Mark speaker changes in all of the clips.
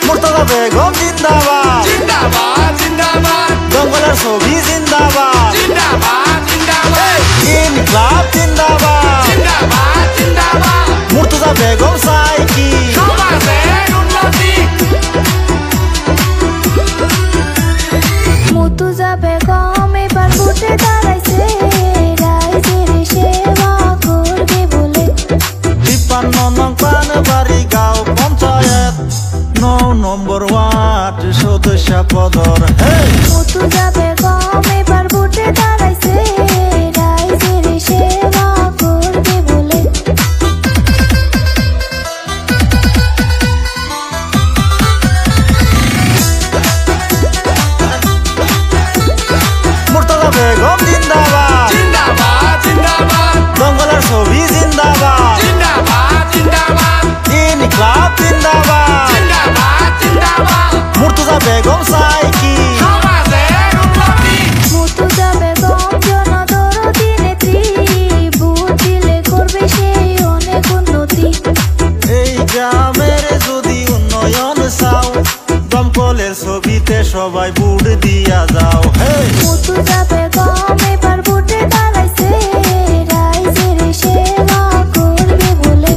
Speaker 1: মুর্তজা বেগম জিন্দাবাদ
Speaker 2: জিন্দাবাদ জিন্দাবাদ
Speaker 1: জঙ্গলের ছবি জিন্দাবাদ
Speaker 2: জিন্দাবাদ জিন্দাবাদ
Speaker 1: ইনকলাব জিন্দাবাদ
Speaker 2: জিন্দাবাদ জিন্দাবাদ
Speaker 1: মুর্তজা বেগম চাই কি
Speaker 2: সমাজের উন্নতি
Speaker 3: মুর্তজা বেগম এবার ভোটে দাঁড়াইছে রাইজের সেবা করবে বলে
Speaker 1: ৫৩ নং পানবাড়ি গাঁও পঞ্চায়েত ৯ নম্বর ওয়ার্ড সদস্য পদর
Speaker 3: মুর্তজা বেগম এবার ভোটে দাঁড়াইছে রাইজের সেবা করবে বলে
Speaker 1: মুর্তজা বেগম জিন্দাবাদ
Speaker 2: জিন্দাবাদ জিন্দাবাদ
Speaker 1: জঙ্গলের ছবি জিন্দাবাদ
Speaker 2: জিন্দাবাদ জিন্দাবাদ
Speaker 1: ইনকলাব জিন্দাবাদ
Speaker 2: জিন্দাবাদ জিন্দাবাদ
Speaker 1: মুর্তজা বেগম চাই কি
Speaker 2: সমাজের উন্নতি
Speaker 3: মুর্তজা বেগম জনদরদি নেত্রী ভোট দিলে করবে সেই অনেক উন্নতি
Speaker 1: এই গ্রামের যদি উন্নয়ন চাও দমকলের ছবিতে সবাই বুট দিয়া যাও
Speaker 3: মুর্তজা বেগম এবার ভোটে দাঁড়াইছে রাইজের সেবা করবে বলে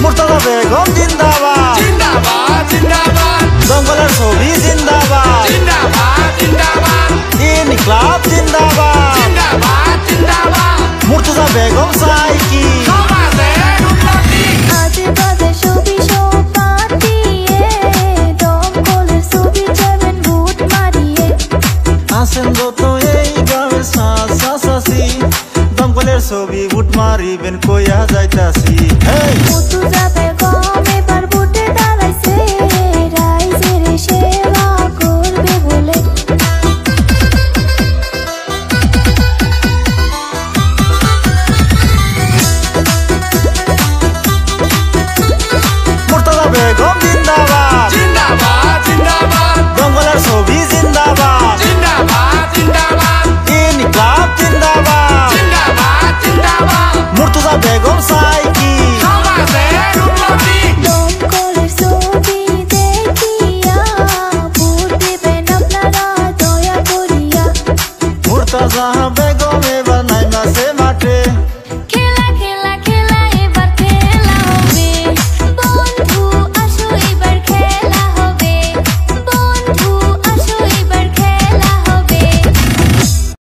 Speaker 1: মুর্তজা বেগম জিন্দাবাদ
Speaker 2: জিন্দাবাদ জিন্দাবাদ
Speaker 1: জঙ্গলের ছবি জিন্দাবাদ
Speaker 2: জিন্দাবাদ জিন্দাবাদ
Speaker 1: ইনকলাব জিন্দাবাদ
Speaker 2: জিন্দাবাদ জিন্দাবাদ
Speaker 1: মুর্তজা বেগম চাই কি
Speaker 2: সমাজের উন্নতি
Speaker 3: আজেবাজে ছবি সব বাদ দিয়ে দমকলের ছবি যাবেন ভোট মারিয়ে
Speaker 1: আছেন যত এই গ্রামের চাচি দমকলের ছবি বুট মারিবেন কইয়া যাইতাছি